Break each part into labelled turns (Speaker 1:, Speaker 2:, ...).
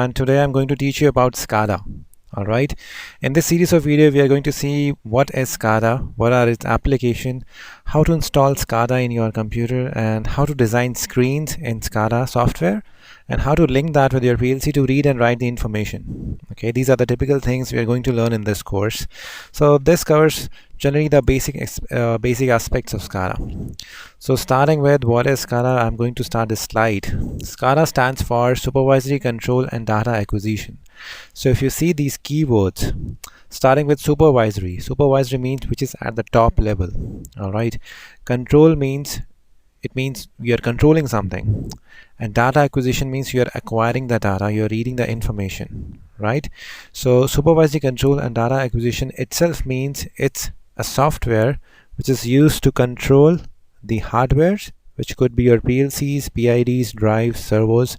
Speaker 1: And today I'm going to teach you about SCADA. Alright, in this series of video we are going to see what is SCADA, what are its application, how to install SCADA in your computer, and how to design screens in SCADA software, and how to link that with your PLC to read and write the information. Okay, these are the typical things we are going to learn in this course. So this covers generally the basic aspects of SCADA. So starting with what is SCADA, I'm going to start this slide. SCADA stands for Supervisory Control and Data Acquisition. So if you see these keywords, starting with supervisory means which is at the top level. All right, control means we are controlling something, and data acquisition means you are acquiring the data, you are reading the information, right? So supervisory control and data acquisition itself means it's a software which is used to control the hardware, which could be your PLCs, PIDs, drives, servos,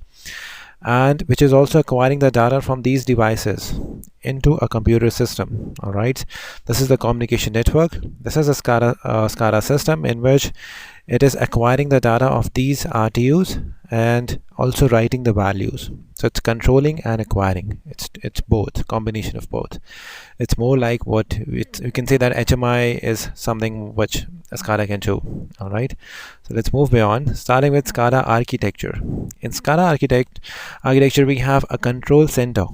Speaker 1: and which is also acquiring the data from these devices into a computer system. All right, this is the communication network. This is a SCADA system in which it is acquiring the data of these RTUs and also writing the values. So it's controlling and acquiring. It's both, combination of both. It's more like what you can say that HMI is something which a SCADA can do. All right, so let's move beyond, starting with SCADA architecture. In SCADA architecture we have a control center.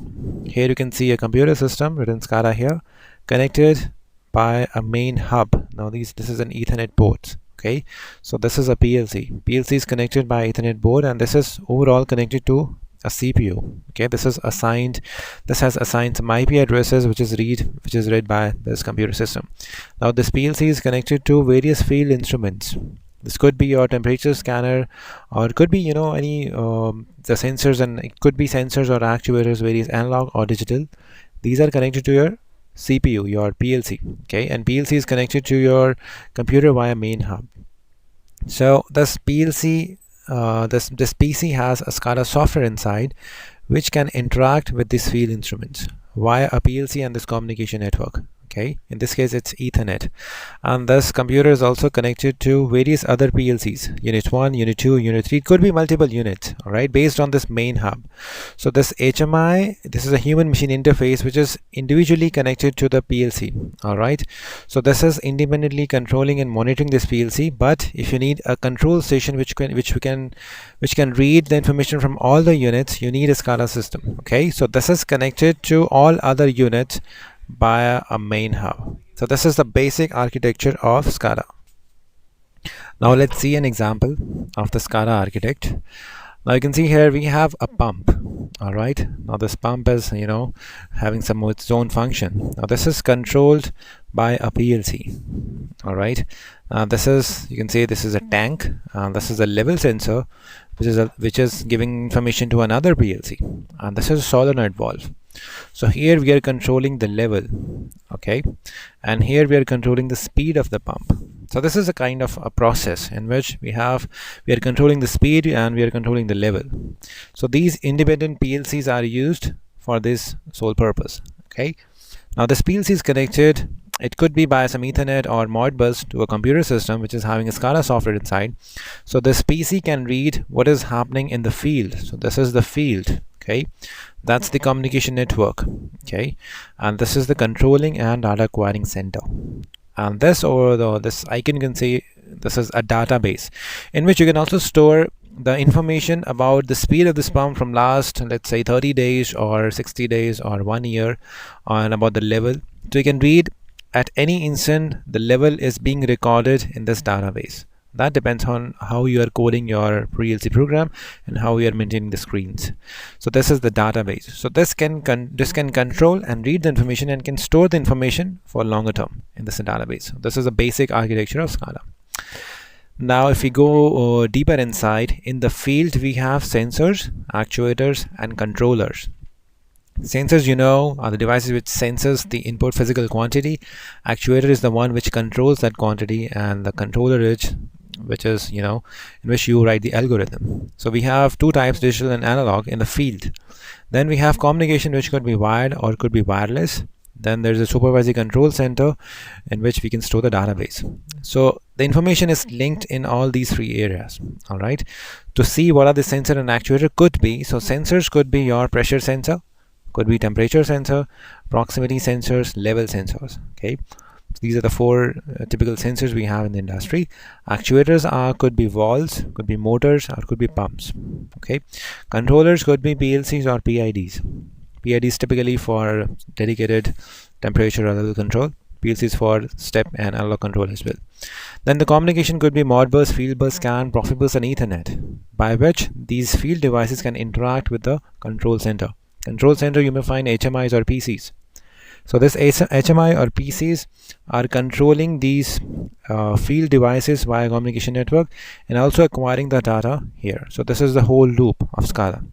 Speaker 1: Here you can see a computer system written SCADA here, connected by a main hub. Now this is an Ethernet port. Okay, so this is a PLC. PLC is connected by Ethernet board, and this is overall connected to a CPU. Okay, this has assigned some IP addresses which is read by this computer system. Now this PLC is connected to various field instruments. This could be your temperature scanner, or it could be any the sensors, and it could be sensors or actuators, various analog or digital. These are connected to your CPU, your PLC. Okay, and PLC is connected to your computer via main hub. So this PLC, this PC has a SCADA software inside which can interact with these field instruments via a PLC and this communication network. Okay, in this case it's Ethernet, and this computer is also connected to various other PLCs, unit 1, unit 2, unit 3. It could be multiple units, all right, based on this main hub. So this HMI, this is a human machine interface which is individually connected to the PLC. All right, so this is independently controlling and monitoring this PLC, but if you need a control station which can read the information from all the units, you need a SCADA system. Okay, so this is connected to all other units by a main hub. So this is the basic architecture of SCADA. Now let's see an example of the SCADA architect. Now you can see here we have a pump. All right, now this pump is having some of its own function. Now this is controlled by a PLC. all right, this is, you can say this is a tank, this is a level sensor which is giving information to another PLC, and this is a solenoid valve. So here we are controlling the level, okay, and here we are controlling the speed of the pump. So this is a kind of a process in which we are controlling the speed and we are controlling the level. So these independent PLCs are used for this sole purpose. Okay, now this PLC is connected, it could be by some Ethernet or Modbus to a computer system which is having a SCADA software inside. So this PC can read what is happening in the field. So this is the field, okay, that's the communication network, okay, and this is the controlling and data acquiring center. And this icon, you can say this is a database in which you can also store the information about the speed of this pump from last, let's say 30 days or 60 days or 1 year, and about the level. So you can read at any instant the level is being recorded in this database. That depends on how you are coding your PLC program and how you are maintaining the screens. So this is the database. So this can control and read the information and can store the information for longer term in this database. This is a basic architecture of SCADA. Now if we go deeper inside, in the field we have sensors, actuators and controllers. Sensors, are the devices which senses the input physical quantity. Actuator is the one which controls that quantity, and the controller is which is in which you write the algorithm. So we have two types, digital and analog, in the field. Then we have communication, which could be wired or could be wireless. Then there's a supervisory control center in which we can store the database. So the information is linked in all these three areas. All right. To see what are the sensor and actuator could be. So sensors could be your pressure sensor, could be temperature sensor, proximity sensors, level sensors. Okay. These are the four typical sensors we have in the industry. Actuators could be valves, could be motors, or could be pumps. Okay. Controllers could be PLCs or PIDs. PIDs typically for dedicated temperature or level control. PLCs for step and analog control as well. Then the communication could be Modbus, Fieldbus, CAN, Profibus, and Ethernet, by which these field devices can interact with the control center. Control center you may find HMIs or PCs. So this HMI or PCs are controlling these field devices via communication network and also acquiring the data here. So this is the whole loop of SCADA.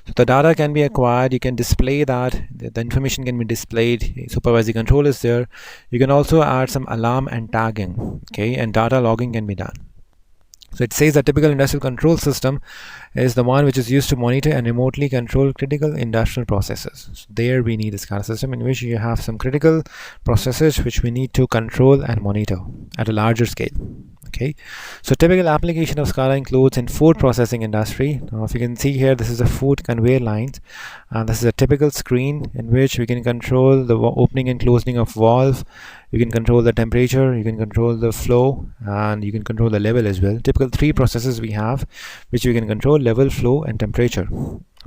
Speaker 1: So the data can be acquired, you can display that, the information can be displayed, supervisory control is there. You can also add some alarm and tagging, okay, and data logging can be done. So it says a typical industrial control system is the one which is used to monitor and remotely control critical industrial processes. So there we need a SCADA system in which you have some critical processes which we need to control and monitor at a larger scale. Okay, so typical application of SCADA includes in food processing industry. Now if you can see here, this is a food conveyor lines, and this is a typical screen in which we can control the opening and closing of valve. You can control the temperature, you can control the flow, and you can control the level as well. Typical three processes we have which we can control: level, flow, and temperature.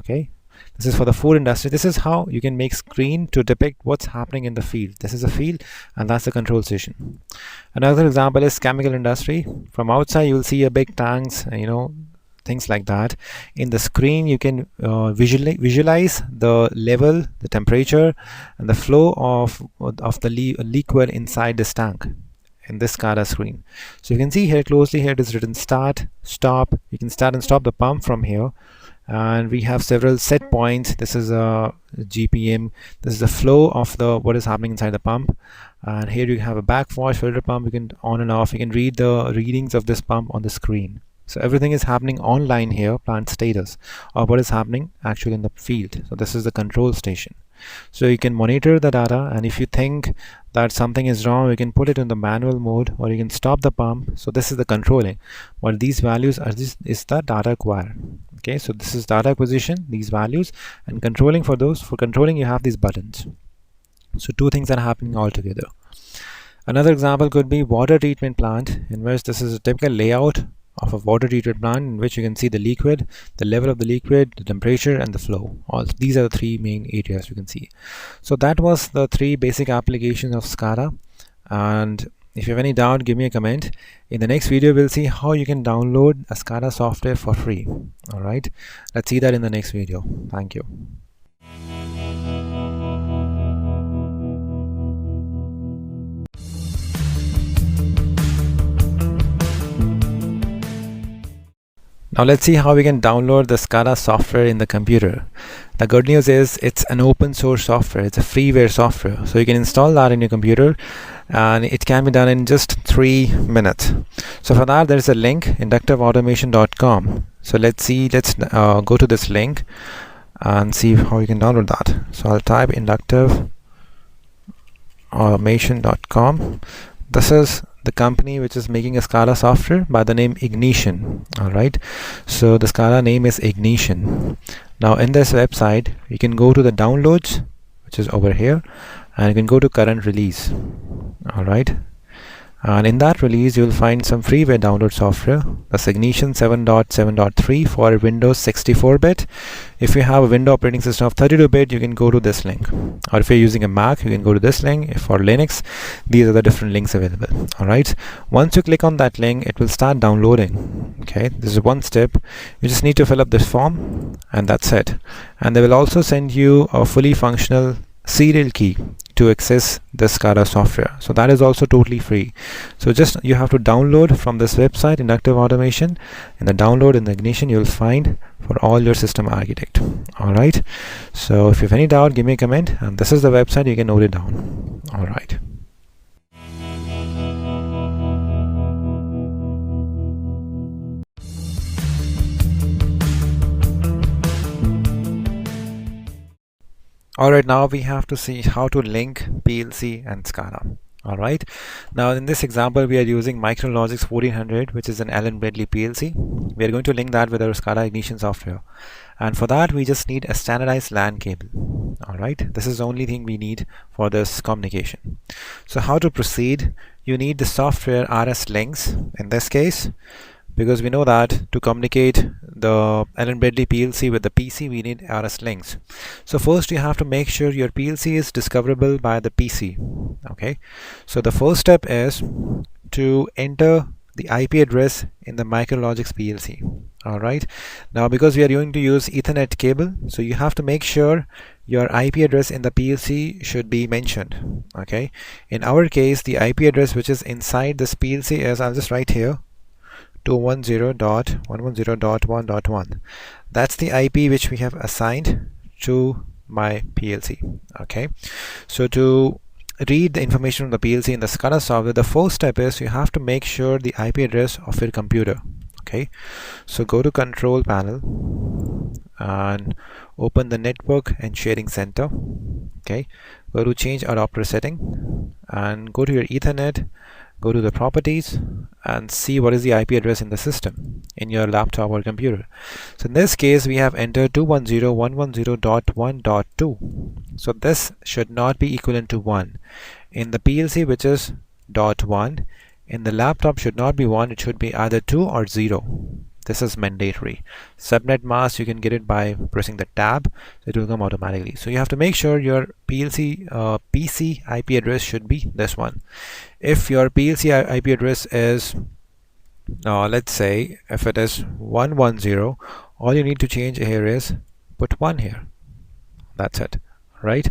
Speaker 1: Okay, this is for the food industry. This is how you can make screen to depict what's happening in the field. This is a field and that's the control station. Another example is chemical industry. From outside you will see a big tanks, things like that. In the screen you can visualize the level, the temperature, and the flow of the liquid inside this tank in this SCADA screen. So you can see here closely, here it is written start, stop. You can start and stop the pump from here, and we have several set points. This is a GPM, this is the flow of what is happening inside the pump, and here you have a backwash filter pump. You can on and off, you can read the readings of this pump on the screen. So everything is happening online here, plant status, or what is happening actually in the field. So this is the control station. So you can monitor the data, and if you think that something is wrong, you can put it in the manual mode, or you can stop the pump. So this is the controlling. What these values are, this is the data acquired. Okay, so this is data acquisition, these values, and controlling. For controlling you have these buttons. So two things are happening all together. Another example could be water treatment plant, in which this is a typical layout of a water treatment plant in which you can see the liquid, the level of the liquid, the temperature, and the flow. All these are the three main areas you can see. So that was the three basic applications of SCADA, and if you have any doubt, give me a comment. In the next video we'll see how you can download a SCADA software for free. All right, let's see that in the next video. Thank you. Now let's see how we can download the SCADA software in the computer. The good news is it's an open source software. It's a freeware software. So you can install that in your computer, and it can be done in just 3 minutes. So for that there is a link, inductiveautomation.com. So let's go to this link and see how you can download that. So I'll type inductiveautomation.com. This is the company which is making a SCADA software by the name Ignition. All right, so the SCADA name is Ignition. Now in this website you can go to the downloads, which is over here, and you can go to current release. All right, and in that release you will find some freeware download software. That's Ignition 7.7.3 for Windows 64-bit. If you have a Windows operating system of 32-bit, you can go to this link, or if you're using a Mac, you can go to this link. If for Linux, these are the different links available. All right, once you click on that link, it will start downloading. Okay, this is one step. You just need to fill up this form, and that's it. And they will also send you a fully functional serial key to access the SCADA software. So that is also totally free. So just you have to download from this website, Inductive Automation. In the download in the Ignition, you will find for all your system architect. All right, so if you have any doubt, give me a comment, and this is the website, you can note it down. All right. Alright, now we have to see how to link PLC and SCADA. Alright, now in this example we are using Micrologix 1400, which is an Allen Bradley PLC. We are going to link that with our SCADA ignition software, and for that we just need a standardized LAN cable. Alright, this is the only thing we need for this communication. So how to proceed? You need the software RS links in this case, because we know that to communicate the Allen Bradley PLC with the PC we need RS links. So first you have to make sure your PLC is discoverable by the PC. Okay, so the first step is to enter the IP address in the Micrologix PLC. Alright, now because we are going to use Ethernet cable, so you have to make sure your IP address in the PLC should be mentioned. Okay, in our case the IP address which is inside this PLC is, I'll just write here, 210.110.1.1. That's the IP which we have assigned to my PLC. Okay, so to read the information from the PLC in the SCADA software, the first step is you have to make sure the IP address of your computer. Okay, so go to Control Panel and open the Network and Sharing Center. Okay, go to Change Adapter Setting and go to your Ethernet. Go to the properties and see what is the IP address in the system in your laptop or computer. So in this case we have entered 210.110.1.2. so this should not be equivalent to 1 in the PLC, which is .1. in the laptop should not be 1, it should be either 2 or 0. This is mandatory. Subnet mask you can get it by pressing the tab, so it will come automatically. So you have to make sure your PC IP address should be this one. If your PLC IP address is let's say if it is 110, all you need to change here is put 1 here. That's it, right?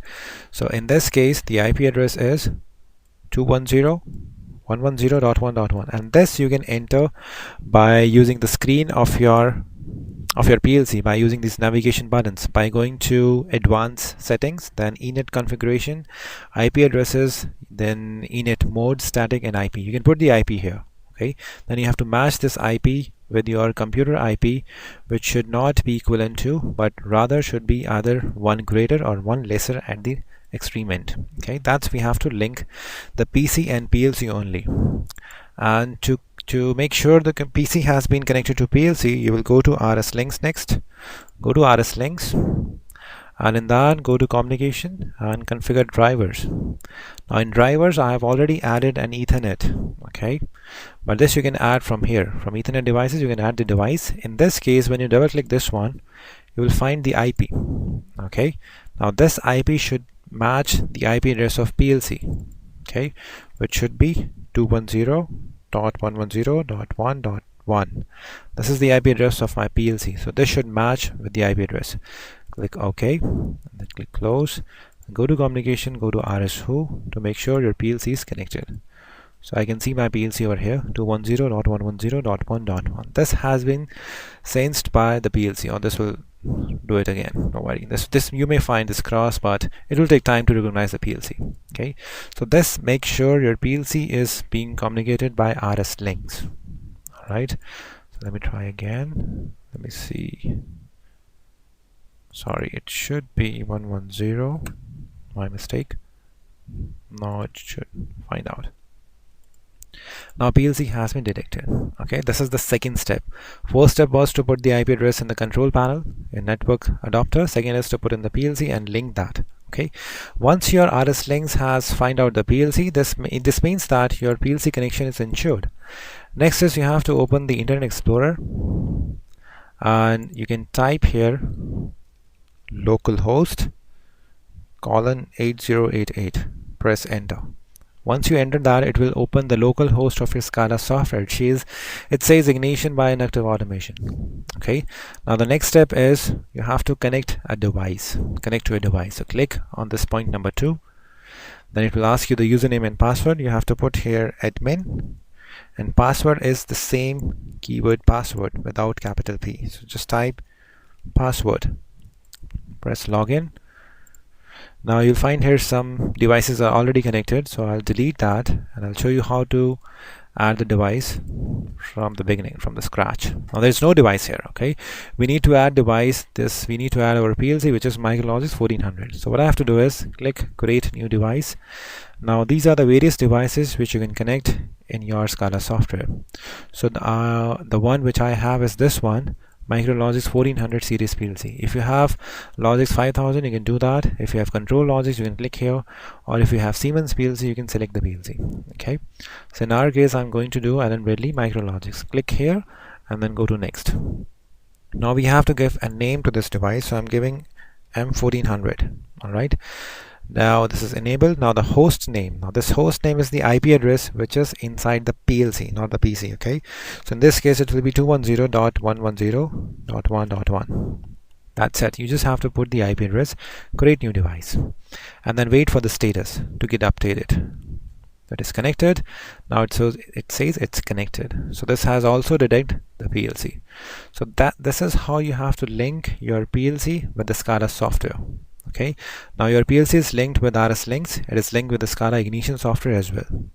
Speaker 1: So in this case the IP address is 210.110.1.1, and this you can enter by using the screen of your PLC by using these navigation buttons, by going to Advanced Settings, then Enet Configuration, IP Addresses, then Enet Mode, Static, and IP. You can put the IP here. Okay, then you have to match this IP with your computer IP, which should not be equivalent to, but rather should be either 1 greater or 1 lesser at the extreme end. Okay, that's we have to link the PC and PLC only. And to make sure the PC has been connected to PLC, you will go to RS links next. Go to RS links, and in that go to communication and configure drivers. Now in drivers I have already added an Ethernet. Okay, but this you can add from here, from Ethernet devices you can add the device. In this case when you double click this one, you will find the IP. Okay, now this IP should match the IP address of PLC, okay, which should be 210.110.1.1. This is the IP address of my PLC, so this should match with the IP address. Click OK, and then click close. Go to communication, go to RS-Who to make sure your PLC is connected. So I can see my PLC over here, 210.110.1.1. This has been sensed by the PLC, or this will do it again. Don't worry. This you may find this cross, but it will take time to recognize the PLC. Okay, so this makes sure your PLC is being communicated by RS links. All right. So let me try again. Let me see. Sorry, it should be 110. My mistake. Now it should find out. Now PLC has been detected. Okay, this is the second step. First step was to put the IP address in the control panel in network adapter. Second is to put in the PLC and link that. Okay, once your RS links has find out the PLC, this means that your PLC connection is ensured. Next is you have to open the Internet Explorer, and you can type here localhost :8088. Press enter. Once you enter that, it will open the local host of your SCADA software. It says ignition by inductive automation. Okay, now the next step is you have to connect a device. Connect to a device. So click on this point number 2. Then it will ask you the username and password. You have to put here admin, and password is the same keyword password without capital P. So just type password. Press login. Now you'll find here some devices are already connected, so I'll delete that and I'll show you how to add the device from the beginning, from the scratch. Now there's no device here. Okay, we need to add device. We need to add our PLC, which is Micrologix 1400. So what I have to do is click create new device. Now these are the various devices which you can connect in your SCADA software. So the one which I have is this one, Micrologix 1400 series PLC. If you have Logix 5000, you can do that. If you have Contrologix, you can click here, or if you have Siemens PLC, you can select the PLC. Okay, so in our case, I'm going to do Allen Bradley Micrologix. Click here and then go to next. Now we have to give a name to this device, so I'm giving M1400. all right, now this is enabled. Now the host name, now this host name is the IP address which is inside the PLC, not the PC. Okay, so in this case it will be 210.110.1.1. That's it. You just have to put the IP address, create new device, and then wait for the status to get updated. That is connected. Now it says it's connected. So this has also detect the PLC. So this is how you have to link your PLC with the SCADA software. Okay, now your PLC is linked with RS Links. It is linked with the SCADA Ignition software as well.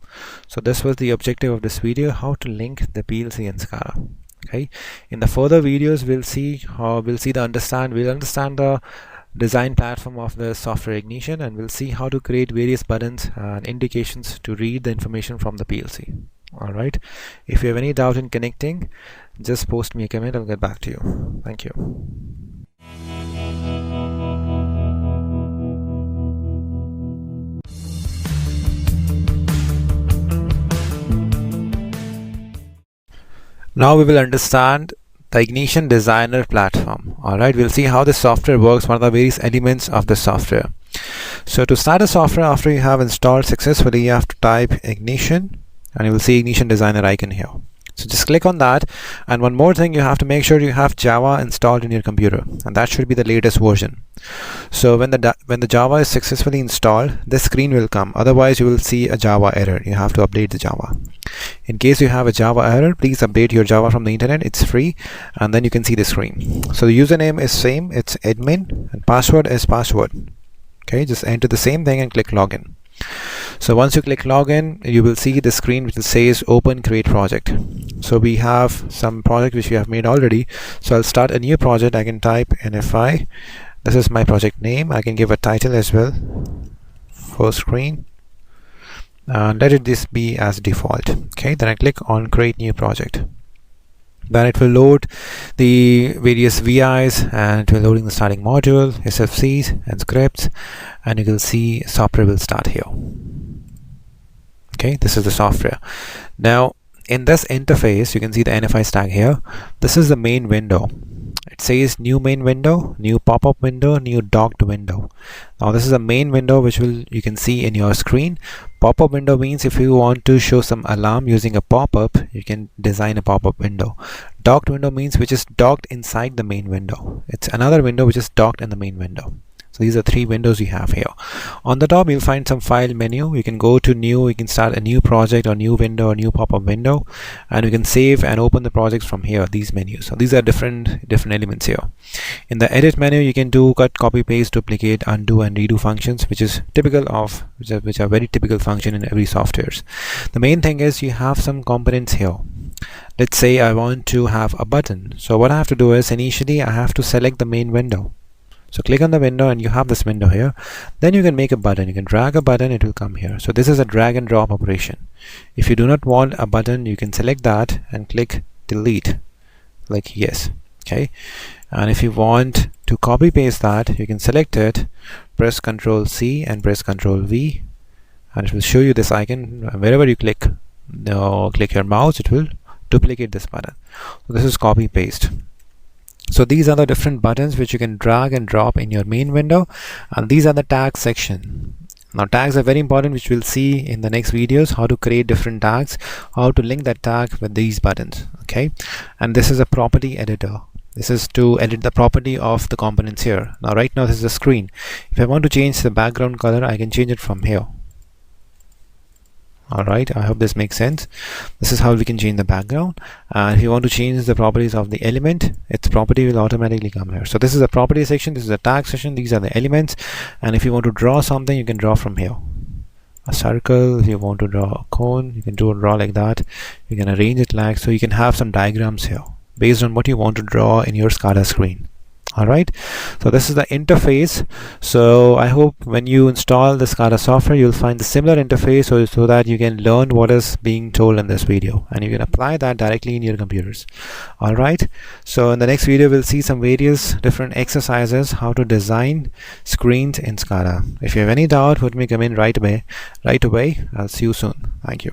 Speaker 1: So this was the objective of this video, how to link the PLC and SCADA. Okay, in the further videos we'll understand the design platform of the software Ignition, and we'll see how to create various buttons and indications to read the information from the PLC. All right, if you have any doubt in connecting, just post me a comment. I'll get back to you. Thank you. Now we will understand the Ignition Designer platform. All right, we'll see how the software works, what are the various elements of the software. So to start a software, after you have installed successfully, you have to type Ignition, and you will see Ignition Designer icon here. So just click on that, and one more thing, you have to make sure you have Java installed in your computer, and that should be the latest version. So when the Java is successfully installed, this screen will come. Otherwise you will see a Java error. You have to update the Java. In case you have a Java error, please update your Java from the internet. It's free, and then you can see the screen. So the username is same, it's admin, and password is password. Okay, just enter the same thing and click login. So once you click login, you will see the screen which says open create project. So we have some project which we have made already. So I'll start a new project. I can type NFI. This is my project name. I can give a title as well. First screen. Let it this be as default. Okay, then I click on create new project. Then it will load the various VIs, and it will loading the starting module, SFCs and scripts, and you will see software will start here. Okay, this is the software. Now in this interface you can see the NFI stack here. This is the main window. It says new main window, new pop-up window, new docked window. Now this is a main window which you can see in your screen. Pop-up window means if you want to show some alarm using a pop-up, you can design a pop-up window. Docked window means which is docked inside the main window. It's another window which is docked in the main window. So these are three windows you have here. On the top you'll find some file menu. You can go to new, you can start a new project or new window or new pop-up window, and you can save and open the projects from here, these menus. So these are different elements here. In the edit menu you can do cut, copy, paste, duplicate, undo and redo functions, which is typical of which are very typical function in every softwares. The main thing is you have some components here. Let's say I want to have a button. So what I have to do is initially I have to select the main window. So click on the window and you have this window here. Then you can make a button. You can drag a button, it will come here. So this is a drag and drop operation. If you do not want a button, you can select that and click delete, like yes. Okay, and if you want to copy paste that, you can select it, press Ctrl C and press Ctrl V, and it will show you this icon. Wherever you click your mouse, it will duplicate this button. So this is copy paste. So these are the different buttons which you can drag and drop in your main window, and these are the tag section. Now tags are very important, which we'll see in the next videos, how to create different tags, how to link that tag with these buttons. Okay, and this is a property editor. This is to edit the property of the components here. Now right now this is the screen. If I want to change the background color, I can change it from here. Alright, I hope this makes sense. This is how we can change the background, and if you want to change the properties of the element, its property will automatically come here. So this is the property section, this is the tag section, these are the elements, and if you want to draw something, you can draw from here. a circle, you want to draw a cone, you can draw like that. You can arrange it like so. You can have some diagrams here based on what you want to draw in your SCADA screen. Alright, so this is the interface. So I hope when you install the SCADA software, you'll find the similar interface so that you can learn what is being told in this video and you can apply that directly in your computers. Alright, so in the next video we'll see some various different exercises how to design screens in SCADA. If you have any doubt, put me a comment right away. I'll see you soon. Thank you.